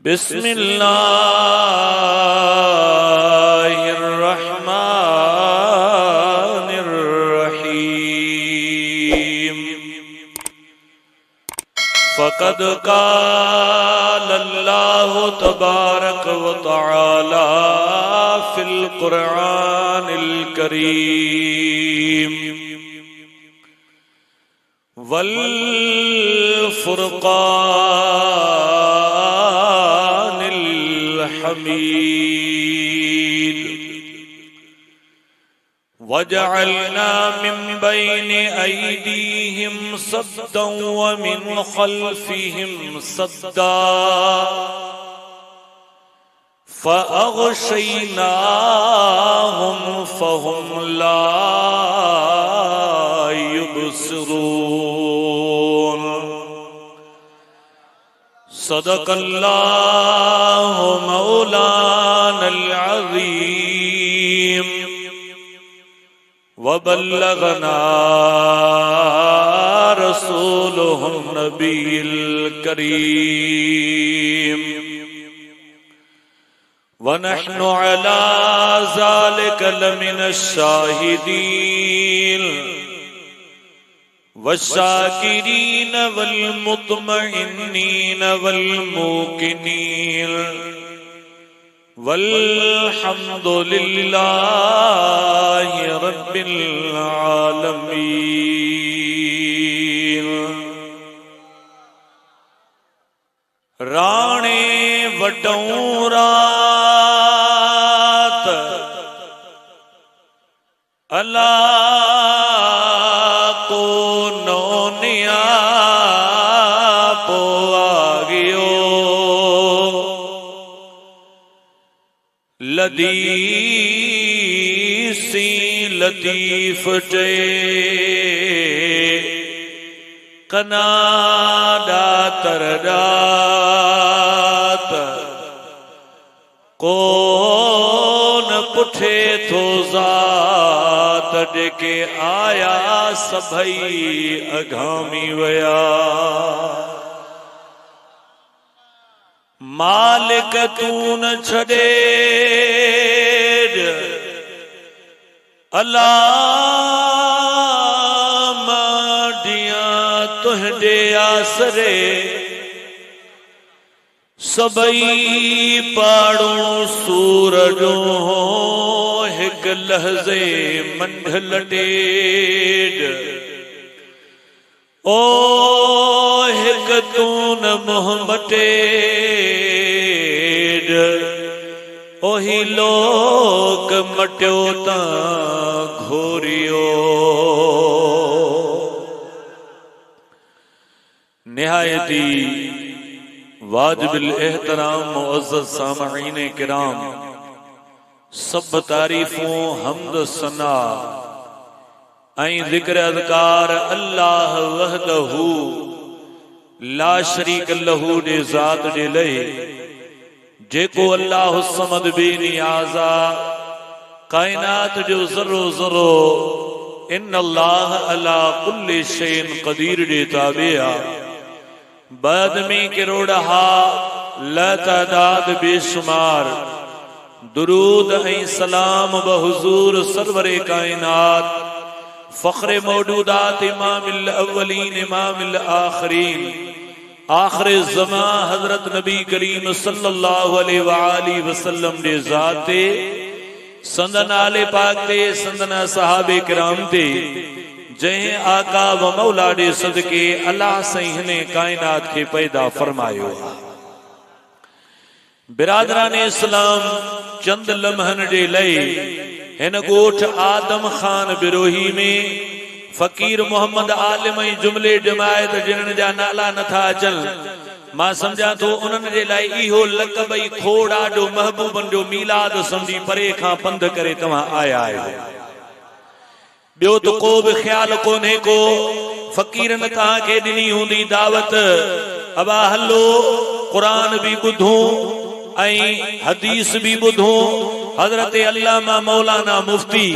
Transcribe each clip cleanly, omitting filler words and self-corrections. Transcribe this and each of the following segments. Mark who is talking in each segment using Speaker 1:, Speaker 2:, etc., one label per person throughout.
Speaker 1: बिस्मिल्लाहिर्रहमानिर्रहीम। फ़क़द क़ालल्लाहु तबारक व तआला फ़िल क़ुरआनिल करीम वल फ़ुरक़ानिल हमीद। वजअलना मिन बैनि ऐदीहिम सद्दन व मिन खल्फिहिम सद्दा फ़अग़शयनाहुम फ़हुम ला युबसिरून। सदक़ल्लाहु मौलानल अज़ीम व बल्लगना रसूलुहुन नबियुल करीम व नहनु अला ज़ालिका लमिनश शाहिदीन वश्शाकिरीन वल मुत्मइन्नीन वल मूकिनीन वल्हम्दुलिल्लाहि रब्बिल आलमीन। राणे वटऊं रात अला को नौनिया पो आ गयो लदीसी लतीफ टे कनाडा तरदात कौन पुठे थो ज़ात जेके आया सभई अघामी वया। मालिक तू न छड़े अल्लाह माडिया तुहडे आसरे सबई पाड़ो सूरजो हो हिक लहज़े मंढल टेड। ओ हिक तून मोहम्मटेड ओही लोक मटियो ता घोरियो। निहायती वाजिबिल एहतराम मुअज़्ज़ज़ सामईन किराम, सब तारीफों हम्द सना ऐं ज़िक्र अज़कार अल्लाह वहदहू ला शरीक लहू दे ज़ात दे लए जेको अल्लाह समद बेनियाज़ा कायनात जो ज़र्रो ज़र्रो इन अल्लाह अला कुल्लि शैइन क़दीर दे ताबिया बाद में किरोड़हा लतादाद बेशुमार दुरूद ऐं सलाम बहुजूर सरवरे कायनात फ़ख्रे मौजूदात इमामिल अव्वलीन इमामिल आखिरीन आखिर ज़मा हज़रत नबी करीम सल्लल्लाहु अलैहि वसल्लम दे ज़ाते संदन आले पाक ते संदन सहाबे किराम ते जय आका व मौला दे सदके अल्लाह सही ने कायनात के पैदा फरमायो। बिरादरान इस्लाम चंद लम्हन दे लई हिन गोठ आदम खान बिरोही में फकीर मोहम्मद आलिम जुमले जमायत जिन जा नाला नथा अचन मां समझा तो उन्हनि जे लाइ इहो लक़ब ई खोड़ आडो महबूबन जो मीलाद समझी परे खां पंध करे तव्हां आया आहियो। ॿियो तो को बि ख्याल कोन्हे को फकीरन तव्हांखे ॾिनी हूंदी दावत अबा हलो कुरान भी ॿुधूं ऐं हदीस भी ॿुधूं। हजरत अल्लामा मौलाना मुफ्ती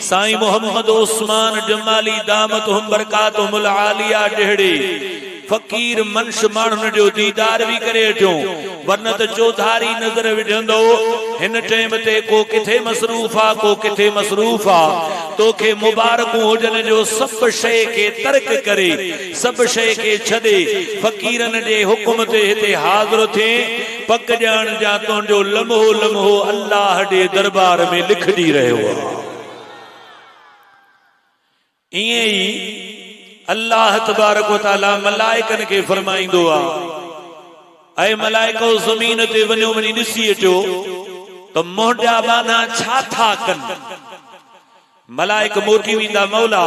Speaker 1: साईं मोहम्मद उस्मान जमाली दामतहुम बरकातहुमुल आलिया डेहड़े फकीर मनश माण्हुनि जो दीदार भी करे अचो वरना त चौधारी नजर विझंदो हिन टाइम ते को किथे मसरूफ आ को किथे मसरूफ आ तोखे मुबारकूं हुजन जो सब शय के तर्क करे सब शय के छदे फकीरन जे हुक्म ते हिते हाज़िर थे पक जान जा तुंहिंजो लम्हो लम्हो अल्लाह जे दरबार में लिखजी रहियो आहे। इए ही अल्लाह तबारक व तआला मलाइकन के फरमाइंदो आ ऐ मलाइको ज़मीन ते वञो वञी ॾिसी अचो त मोहजा बाना छा था कन। मलाइक मोटी वेंदा मौला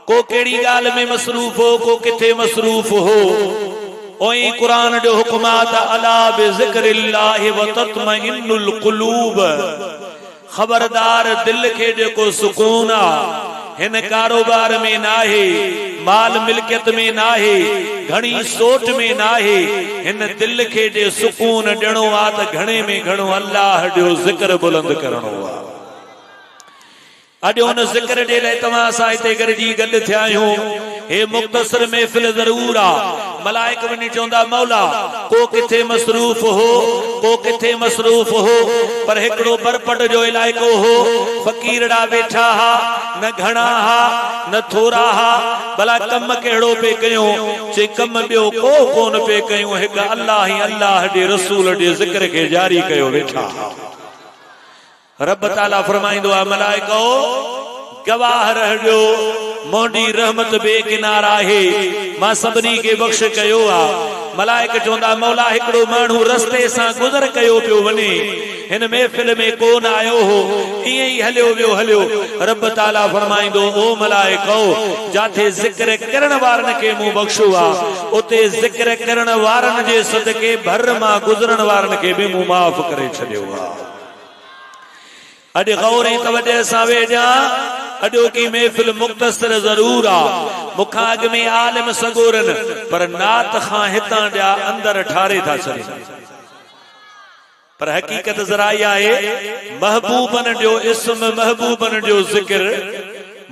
Speaker 1: को कहिड़ी ॻाल्हि में मसरूफ हो को किथे मसरूफ हो। ओई कुरान जो हुक्मात अला बिज़िक्रिल्लाहि व तत्मइन्नुल क़ुलूब खबरदार दिल के जेको सुकून आ हिन कारोबार में नाहे माल मिल्कियत में नाहे घणी सोच में नाहे हिन दिल के जे सुकून ॾियणो आ त घणे में घणो अल्लाह जो ज़िक्र बुलंद करणो आ। अॼु उन ज़िक्र जे लाइ तव्हां सां हिते गॾिजी गॾु थिया आहियूं। हे मुख़्तसर महफ़िल ज़रूर आ। मलाइक वञी चवंदा मौला को किथे मसरूफ हो को किथे मसरूफ हो पर हिकिड़ो बरपट जो इलाइक़ो हो फकीरड़ा वेठा हा न घणा हा न थोरा हा भला कम कहिड़ो पे कयूं चे कम ॿियो को कोन पे कयूं हिकु अल्लाह ही अल्लाह जे रसूल जे ज़िक्र के जारी कयो वेठा। रब ताला फरमाइंदो आहे मलाइको गवाह रहजो मोंडी रहमत बेकिनार आहे मां सभिनी के बख्श कयो आ। मलाइक चवंदा मौला हिकिड़ो माण्हू रस्ते सां गुज़र कयो पियो वञे हिन महफ़िल में कोन आयो हो ईअं ई हलियो वियो हलियो। रब ताला फरमाइंदो ओ मलाइको जाथे ज़िक्र करण वारनि खे मूं बख्शो आ उते ज़िक्र करण वारनि जे सदके भर मां गुज़रण वारनि खे बि मूं माफ़ करे छॾियो आ। अॼु गौर ऐं तवजह सां वेझा अॼो की महफ़िल मुख़्तसर ज़रूर आ मुखां अॻ में आलिम सगोरन पर नात खां हितां जा अंदर ठारे था छॾनि पर हकीकत ज़रा इहा आहे महबूबन जो इस्म महबूबन जो ज़िक्र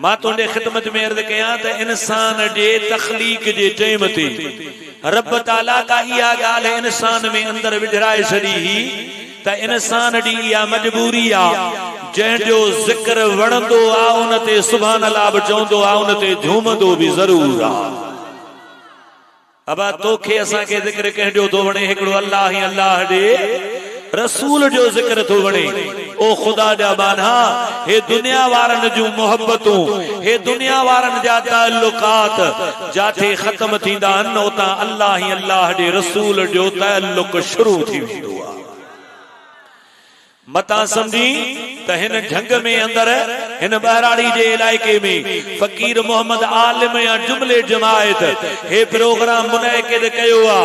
Speaker 1: मां तुंहिंजे ख़िदमत में अर्ज़ कयां त इंसान जे तख़लीक जे टाइम ते रब ताला का इहा ॻाल्हि इंसान में अंदर विझराए छॾी ही त इंसान जी इहा मजबूरी आ जंहिंजो ज़िक्र वणंदो आ उन ते सुभान अल्लाह बि चवंदो आ उन ते झूमंदो बि ज़रूर आ। अबा तोखे असांखे ज़िक्र कंहिंजो थो वणे हिकिड़ो अल्लाह ही अल्लाह जे रसूल जो ज़िक्र थो वणे। ओ ख़ुदा जा बाना हे दुनिया वारनि जूं मोहब्बतूं हे दुनिया वारनि जा ताल्लुकात जाथे ख़त्म थींदा आहिनि उतां अल्लाह ही अल्लाह जे रसूल जो ताल्लुक शुरू थी वेंदो आ। मता समझी त हिन ढंग में अंदर हिन बहराड़ी जे इलाइके में फकीर मोहम्मद आलिम या जुमले जमायत हे प्रोग्राम मुनइकिद कयो आ।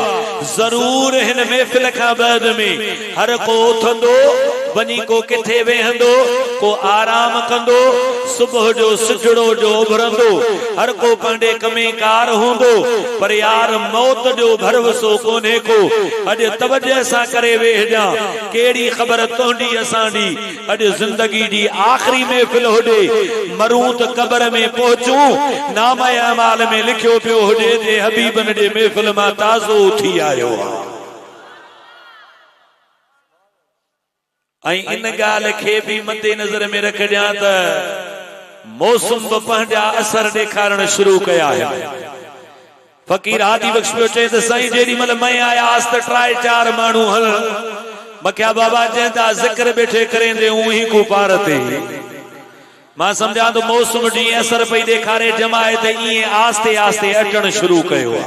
Speaker 1: जरूर हिन महफिल खां बाद में हर को उथंदो वनी को किथे वेहंदो को आराम कंदो सुबह जो सिजड़ो जो उभरंदो हर को पंडे कमे कार होंदो पर यार मौत जो भरवसो कोने को। अज तवज्जो सा करे वेहजा केड़ी खबर तोंडी असांडी अज जिंदगी दी आखिरी महफिल होडे मरूत कब्र में पहुंचू नामा अमाल में लिखियो पियो होडे ते हबीबन जे महफिल मा ताज़ो थी आयो। इन गाल के भी मद्दे नजर में रखजा त मौसम पंहिंजा असर ॾेखारण शुरू कया है। फकीर हादी बख्श पियो चए त साईं जेडी मल मैं आया त ट्राई चार माण्हू हल मख्या बाबा चेंदा जिक्र बैठे करेंदे उही को पार ते मां समझा तो मौसम जी असर पई ॾेखारे जमायत इए आस्ते आस्ते अचण शुरू कयो आ।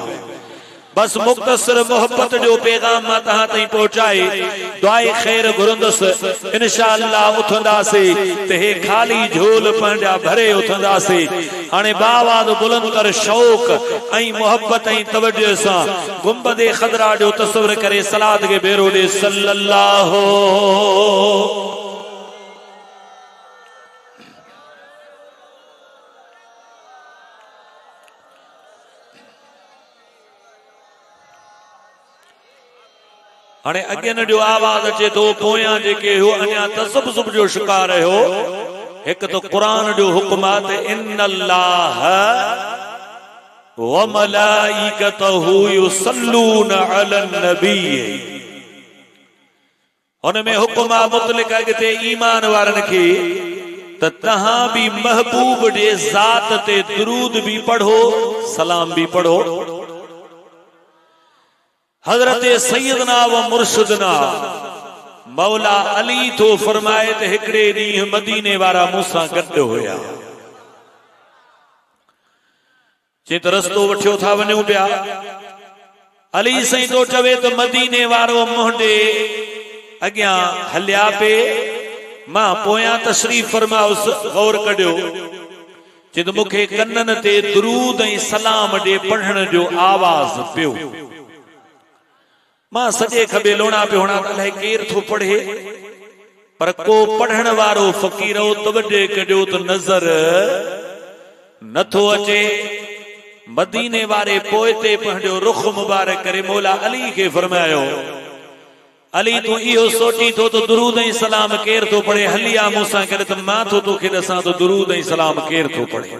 Speaker 1: बस मुख्तसर मोहब्बत जो पैगाम मां तहां ताईं पहुंचाए दुआए खैर घुरंदस इंशाअल्लाह उथंदासे ते हे खाली झोल पंहिंजा भरे उथंदासे। हाणे बावाद बुलंद कर शौक ऐं मोहब्बत ऐं तवज्जो सां गुंबदे खदरा जो तस्वर करे सलात के बेरो दे सल्लल्लाहु हाणे अगन जो आवाज अचे तो पोयां जेके हो अञा तसब्बुब जो शिकार हो एक तो कुरान जो हुक्म आहे इन्नल्लाह व मलाइकतहु युसल्लून अलन नबी। उनमें हुक्म आ मुतलिक अगते ईमान वारन के त तहां भी महबूब जे जात ते दुरूद भी पढ़ो, सलाम भी पढ़ो। हजरत सैयदना व मुर्शिदना मौला अली तो फरमाए त हिकड़े ॾींहुं मदीने वारा मूंसां गॾु हुया। चई त रस्तो वठियो था वञूं पिया। अली साईं तो चवे त मदीने वारो मुंडे अॻियां हलिया पे, मां पोयां तशरीफ फरमाउस, गौर कढियो। चई त मूंखे कननि ते दुरूद ऐं सलाम ॾे पढ़ण जो आवाज़ पियो। मां सॼे खबे लोणा पियो हणा त अलाए केर थो पढ़े, पर को पढ़ण वारो फ़कीर तवजे कजो त नज़र नथो अचे। मदीने वारे पोइते पंहिंजो रुख मुबारक करे मौला अली खे फरमायो, अली तू इहो सोची थो तो दुरूद ऐं सलाम केर थो पढ़े, हलिया मूंसां करे त मां थो तोखे ॾसां तो दुरूद ऐं सलाम केर थो पढ़े।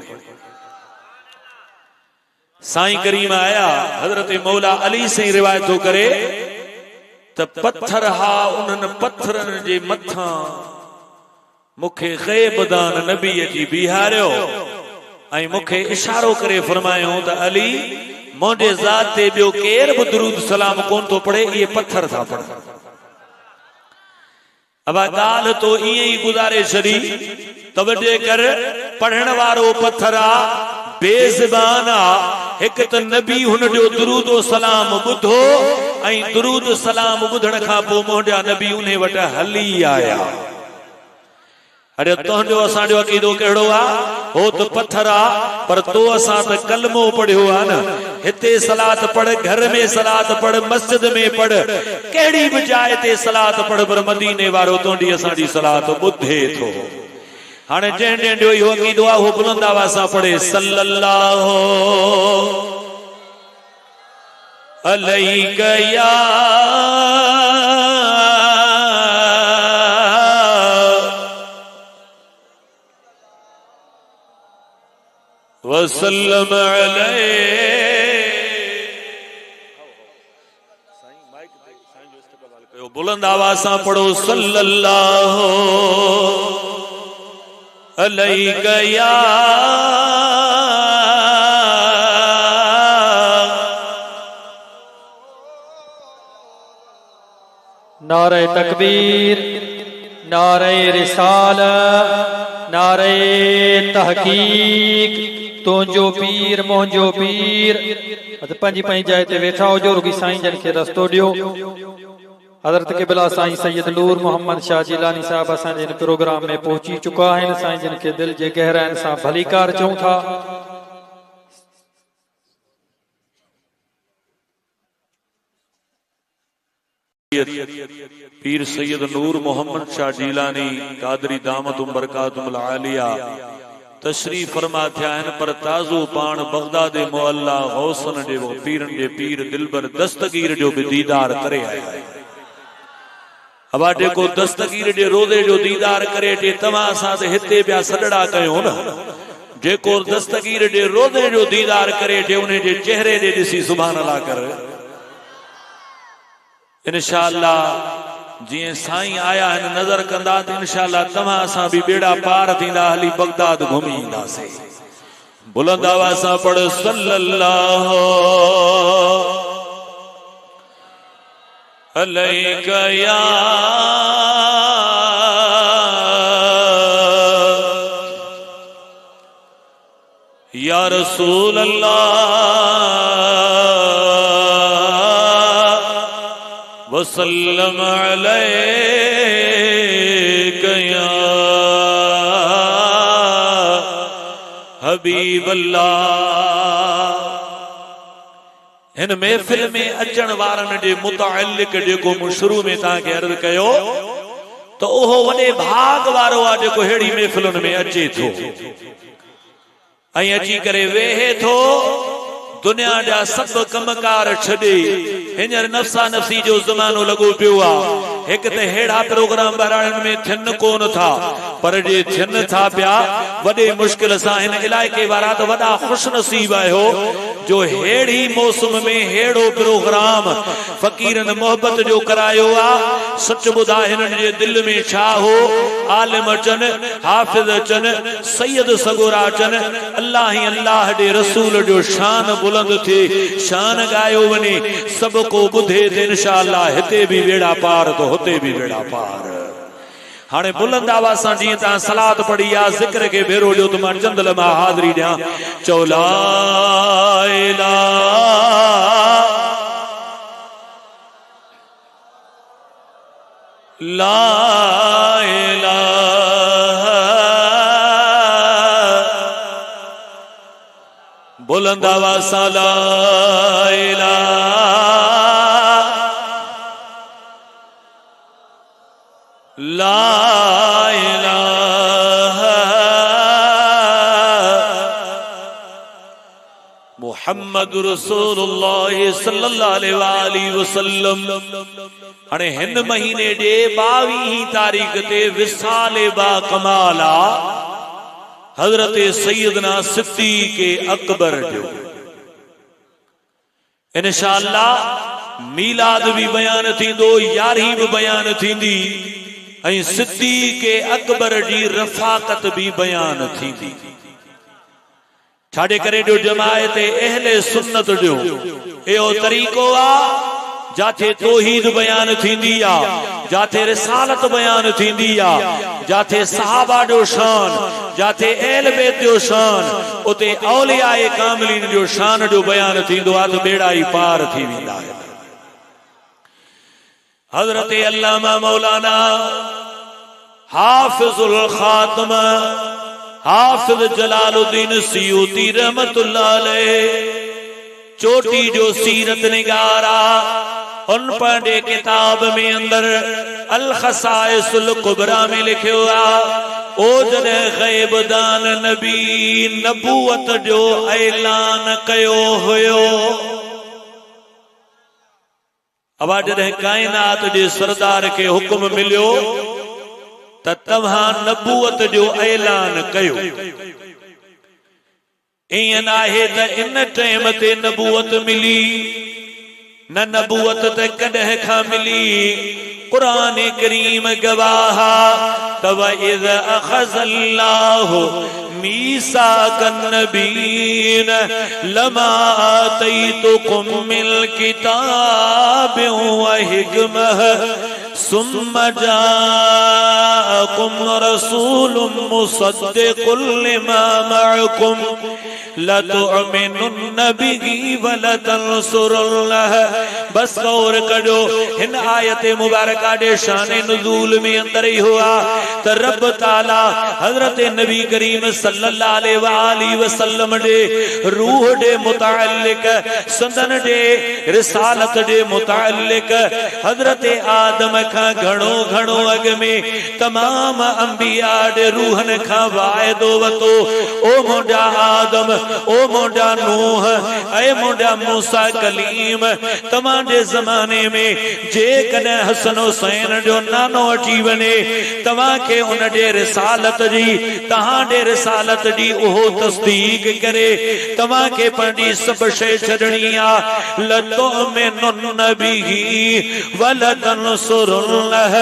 Speaker 1: साईं करीम आया, हजरत मौला अली से रिवायत हो करे त पत्थर हा, उन्हनि पत्थरनि जे मथां मूंखे ग़ैबदान नबी अची बीहारियो ऐं मूंखे इशारो करे फरमायो त अली मुंहिंजे ज़ात ते ॿियो केर बि दुरूद सलाम कोन थो पढ़े, इहे पत्थर था पढ़नि। अब ॻाल्हि तो ईअं ई गुज़ारे छॾी, तवजे कर पढ़ण वारो पत्थर आ, बेज़बान आ। हिक त नबी हुन जो दुरूद सलाम ॿुधो ऐं दुरूद सलाम ॿुधण खां पोइ मुंहिंजा नबी उन वटि हली आया। अरे तुंहिंजो असांजो अक़ीदो कहिड़ो आ? हो त पत्थर आ, पर तो असां त कलमो पढ़ियो आ न। हिते सलात पढ़, घर में सलात पढ़, मस्जिद में पढ़, कहिड़ी बि जाइ ते सलात पढ़, पर मदीने वारो तुंहिंजी असांजी सलात ॿुधे थो। हाणे जंहिं जो इहो अक़ीदो आहे उहो बुलंद आवाज़ सां पढ़े, सल्लल्लाहु अलैका या वसल्लम अलैहि। बुलंद आवाज़ सां पढ़ो, सल्लल्लाहु अलैका या
Speaker 2: नारे तकबीर, नारे रिसालत, नारे तहकीक, तुंहिंजो पीर मुंहिंजो पीर। पंहिंजी पंहिंजी जाइ ते वेठा हुजो, रुगी साईं जन खे रस्तो ॾियो। हज़रत क़िबला साईं सैयद नूर मोहम्मद शाह जिलानी साहब असांजे इन प्रोग्राम में पहुची चुका आहिनि। साईं जन खे दिल जे गहराइनि सां भलीकार चऊं था।
Speaker 1: पीर सैयद नूर मोहम्मद शाह जिलानी कादरी दामतुम बरकातुम आलिया तशरीफ फरमा थिया आहिनि, पर ताज़ो पाण बगदाद मुअल्ला गौसन जे पीरन जे पीर दिलबर दस्तगीर जो भी दीदार करे आया। अबा जेको दस्तगीर जे रोज़े जो दीदार करे टे तव्हां सां त हिते पिया सॾड़ा कयूं न। जेको दस्तगीर जे रोज़े जो दीदार करे टे उन जे चेहरे जे ॾिसी सुभान अल्लाह कर। इंशाअल्लाह जिए साईं आया आहिनि नज़र कंदा त इंशाअल्लाह तव्हां सां भी बेड़ा पार थींदा, हली बगदाद घुमी ईंदासीं। बुलंद आवाज़ सां पढ़, सल्लल्लाहु अलैका या या रसूल अल्लाह वसल्लम अलैका या हबीब अल्लाह। इन महफिल में अचण वारन जे मुतालिक जेको मूं शुरू में तव्हांखे अर्ज़ कयो तो ओहो वॾे भाग वारो आहे जेको अहिड़ी महफिलुनि में अचे थो ऐं अची करे वेहे थो। दुनिया जा सभु कमकार छॾे हींअर नफ़्सा नफ़्सी जो ज़मानो लॻो पियो आहे। हिकु त अहिड़ा प्रोग्राम ॿारनि में थियनि कोन था, पर जे थियन था पिया वडे मुश्किल सां हिन इलाइके वारा त वडा खुश नसीब आयो जो हेड़ी मौसम में हेड़ो प्रोग्राम फकीरन मोहब्बत जो करायो आ। सच बुधा हिनन जे दिल में छा हो, आलिम अचन, हाफिज अचन, सैयद सगोरा अचन, अल्लाह ही अल्लाह दे रसूल जो शान बुलंद थे, शान गायो वने, सब को बुधे थे इंशाअल्लाह हिते भी बेड़ा पार तो होते भी बेड़ा पार। हाणे बुलंद आवाज सां जीअं तव्हां सलात पढ़ी आ ज़िक्र के भेरो ॾियो त मां चंद लम्हा हाज़िरी ॾियां। चओ ला इलाहा बुलंद आवाज सां ला इलाहा ला इलाहा मुहम्मद रसूलुल्लाह सल्लल्लाहु अलैहि वसल्लम। हाणे हिन महीने जे 22 तारीख ते विसाल बा कमाला हजरत सैयदना सिद्दीक़ अकबर जो इंशाअल्लाह मीलाद भी बयान थींदो, यारी भी बयान थींदी ऐं सिद्दीक़ अकबर जी रफ़ाकत भी बयान थींदी। छाड़े करे जो जमायत अहले सुन्नत जो एहो तरीक़ो आ जाथे तौहीद बयान थींदी आ, जाथे रिसालत बयान थींदी आ, जाथे सहाबा जो शान, जाथे अहल बैत जो शान, उते औलियाए कामिलीन जो शान जो बयान थींदो आ त बेड़ा ही पार थी वेंदा है। हजरत अल्लामा मौलाना हाफिजुल खातम हाफिज जलालुद्दीन सियूती रहमतुल्लाह अलैह चोटी जो सीरत निगारा उन पढ़े किताब में अंदर अल खसाइसुल कुबरा में लिखियो आ ओ जॾहिं ग़ैबदान नबी नबूवत जो ऐलान कयो हुयो। अबा जॾहिं कायनात जे सरदार के हुक्म मिलियो त तव्हां नबूवत जो ऐलान कयो। ईअं नाहे त इन टाइम ते नबूवत मिली, न नबूवत त कॾहिं खां मिली। कुरान करीम गवाह तव इज़ अख़ज़ल्लाहु मीसाक़न नबीन लमा आतैतुकुम मिल किताबिन व हिकमह सुम्मा जाअकुम रसूलुम मुसद्दिक़ुन लिमा मअकुम लतुअमिनुन बिही व लतंसुरुन्नह। बस गौर कजो हिन आयत मुबारका दे शान नुज़ूल में अंदर ही हुआ त रब ताला हजरत नबी करीम सल्लल्लाहु अलैहि वसल्लम दे रूह दे मुताल्लिक संदन दे रिसालत दे मुताल्लिक हजरत आदम का घणो घणो अग में तमाम अंबिया दे रूहन का वायदो वतो ओ मोडा आदम, ओ मोडा नूह, ए मोडा मूसा कलीम, तमारे जमाने में जे कने हसन हुसैन जो नानो अची वने तवा के उन दे रिसालत जी तहां दे रिसालत जी ओहो तस्दीक करे तवा के पंडी सब शे छड़नी आ लतो में नबी वलतंसुरुन्नह।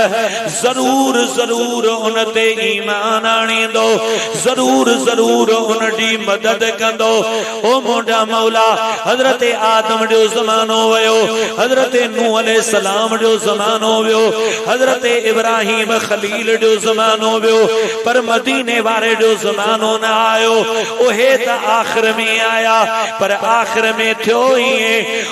Speaker 1: जरूर जरूर उन ते ईमान आणींदो, जरूर जरूर उन दी मदद कंदो। ओ मोडा मौला हजरत आदम जो जमानो वयो, हजरत नूह अलैहि सलाम जो जमानो वयो, हजरत इब्राहिम खलील जो जमानो वयो, पर मदीने वाले जो जमानो न आयो। ओहे त आखिर में आया, पर आखिर में थियो ही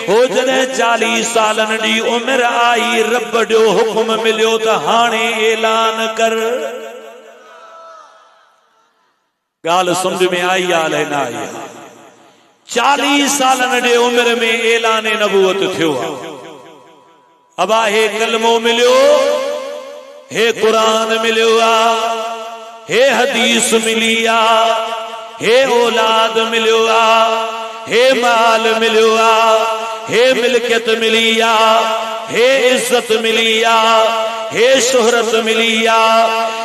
Speaker 1: हो जॾहिं 40 सालन जी उम्र आई रब जो हुक्म मिलियो त हाणे ऐलान कर। गाल समझ में आई आल है ना आई। 40 सालन जे उम्र में ऐलान नबूवत थियो। अबा हे कलमो मिलियो, हे कुरान मिलियो आ, हे हदीस मिली आ, हे औलाद मिलियो आ, हे माल मिलियो आ, हे मिल्कियत मिली आ, हे इज्जत मिली आ, हे शोहरत मिली आ,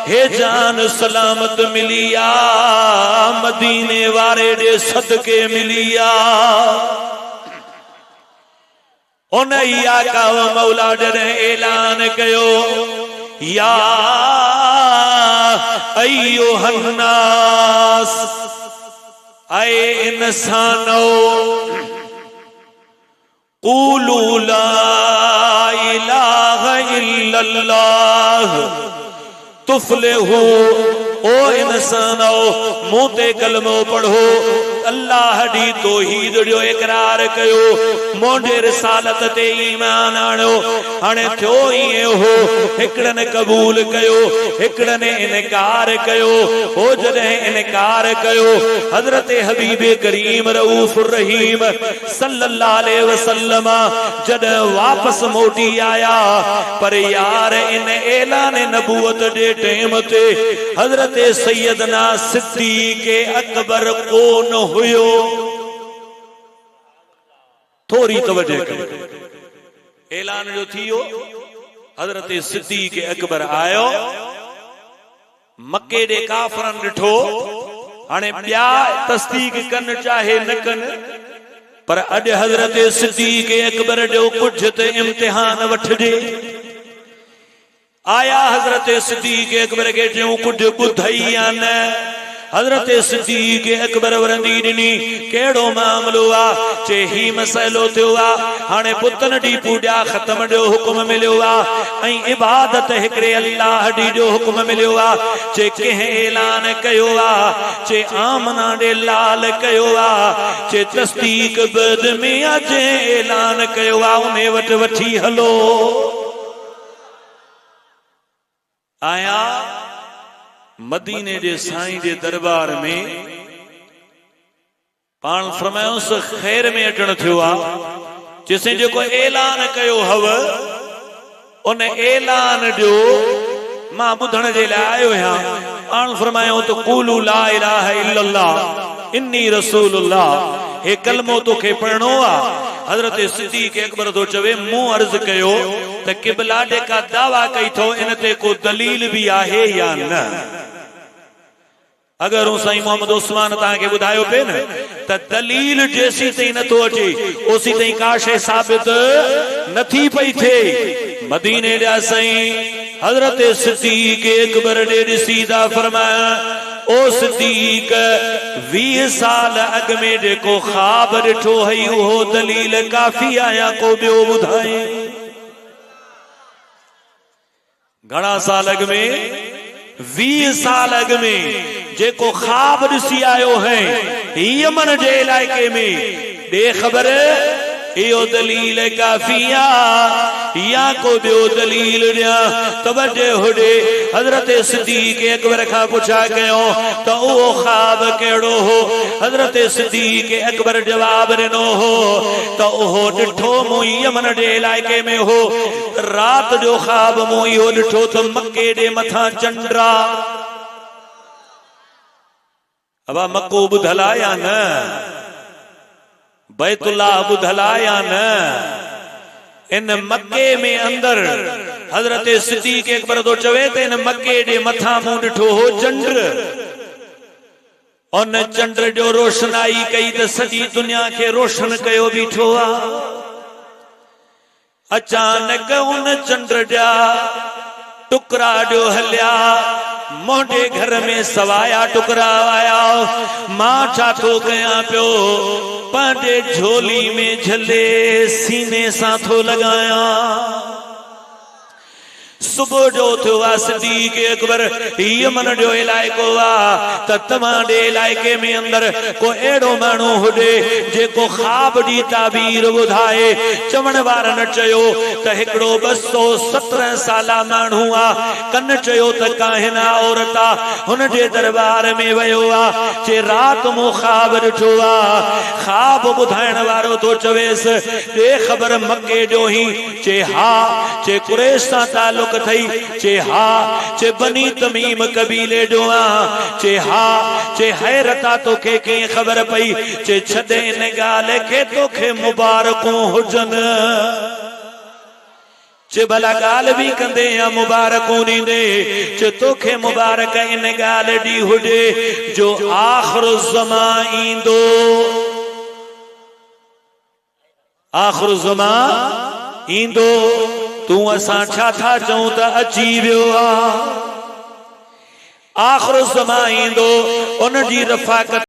Speaker 1: हे जान सलामत मिली आ, मदीने वारे दे सदके मिली आ। उन आका व मौला जॾहिं ऐलान कयो, या अय्युहन्नास, ऐ इंसानो, क़ूलू ला इलाहा इल्लल्लाह तुफ़्लिहू। ओ इंसानो, मुंह ते कलमो पढ़ो, अल्लाह दी तौहीद जो इकरार कयो, मोंडे रिसालत ते ईमान आणो। हाणे थियो ई हो, हिकड़न कबूल कयो, हिकड़न इनकार कयो। हो जॾहिं इनकार कयो, हजरत हबीब करीम रऊफ़ुर रहीम सल्लल्लाहु अलैहि वसल्लम जॾहिं वापस मोटी आया, पर यार इन ऐलान नबूवत जे टाइम ते हजरत सैयदना सिद्दीक़ अकबर कोन हुयो। थोड़ी तवज्जो कयो, ऐलान जो थियो, हजरत सिद्दीक़ अकबर आयो, मक्के दे काफरन ॾिठो। हाणे ॿिया तस्दीक कन चाहे न कन, पर अॼु हजरत सिद्दीक़ अकबर जो कुझु त इम्तिहान वठिजे। आया हजरत सिद्दीक़ अकबर के जो कुछ बुधई या न। हजरत सिद्दीक़ अकबर वरंदी ॾिनी, कहिड़ो मामलो आ? चे ही मसइलो थियो आ, हाणे पुतन दी पूजा ख़त्म जो हुक्म मिलियो आ, ऐं इबादत हिकिड़े अल्लाह दी जो हुक्म मिलियो आ। चे कंहिं ऐलान कयो आ, चे आमना दे लाल कयो आ, चे तस्दीक बद में आ, जे ऐलान कयो आ उन वटि वठी हलो। आया मदीने जे साईं जे दरबार में, पाण फरमायोस खैर में अचण थियो आ। जैसे जेको ऐलान कयो हव, उन ऐलान जो मां ॿुधण जे लाइ आयो आहियां। पाण फरमायो तो क़ूलू ला इलाहा इल्लल्लाह इन्नी रसूलुल्लाह, हे कलमो तोखे पढ़णो आ। हजरत सिद्दीक़ अकबर तो चवे, मूं अर्ज कयो त क़िबला ॾे का दावा कई थो, इन ते को दलील भी आहे या न? अगर हूं साईं मोहम्मद उस्मान तव्हांखे ॿुधायो पे न त दलील जेसी ताईं नथो अचे, ओसी ताईं का शइ साबित नथी पई थिए। मदीने जा साईं हजरत सिद्दीक़ अकबर ॾे ॾिसी था फरमाया, ओ सिद्दीक़, 20 साल अग में जेको ख्वाब ॾिठो हई, उहो दलील काफ़ी आया को ॿियो ॿुधाए? घणा साल अग में? 20 साल अग में जेको ख्वाब ॾिसी आयो है यमन जे इलाइके में, ॾे ख़बर इहो दलील काफ़ी आ या को ॿियो दलील ॾियां? तवज्जो होॾे हजरत सिद्दीक़ अकबर खां पुछा कयो त उहो ख्वाब कहिड़ो हो? हजरत सिद्दीक़ अकबर जवाब ॾिनो हो त उहो ॾिठो मूं यमन जे इलाइके में हो। रात जो ख्वाब मूं इहो ॾिठो त मके जे मथां चंडा। अबा मक्को ॿुधल आ या न? बैतुल्लाह ॿुधल आ या न? इन मक्के में अंदर हजरत सिद्दीक़ अकबर तो चवे त इन मक्के जे मथां मूं ॾिठो हो चंड। उन चंड जो रोशनाई कई त सॼी दुनिया खे रोशन कयो बीठो आ। अचानक उन चंड जा टुकड़ा जो हलिया, मोटे घर में सवाया टुकड़ा आया। मां छा थो कयां पियो, पंहिंजे झोली में झले सीने सां थो लॻायां। सुबह जो थियो आ, सिद्दीक़ अकबर यमन जो इलाइको आ, त तव्हां जे इलाइके में अंदर को अहिड़ो माण्हू हुजे जेको ख्वाब जी ताबीर ॿुधाए। चवण वारनि चयो त हिकिड़ो 217 साला माण्हू आ, कन चयो त काहिना औरत आ, हुन जे दरबार में वियो आ। जे रात मूं ख्वाब ॾिठो आ। ख्वाब ॿुधाइण वारो तो चवेसि, ॾे ख़बर मके जो ही? चे हा। चे कुरैश सां तालुक थई? चे हा। चे बनी तमीम कबीले जो आ? चे हा। चे हैरत आ तोखे कीअं ख़बर पई? चे छॾे इन ॻाल्हि खे, तोखे मुबारकूं हुजनि। चे भला गाल भी कंदे या मुबारक ॾींदे चे तोखे मुबारक इन गाल डी हुजे जो आखिर ज़मा ईंदो। आखिर ज़मा ईंदो तू असां छा था चऊं त अची वियो आ। आखिर ज़मा ईंदो उन जी रफ़ाकत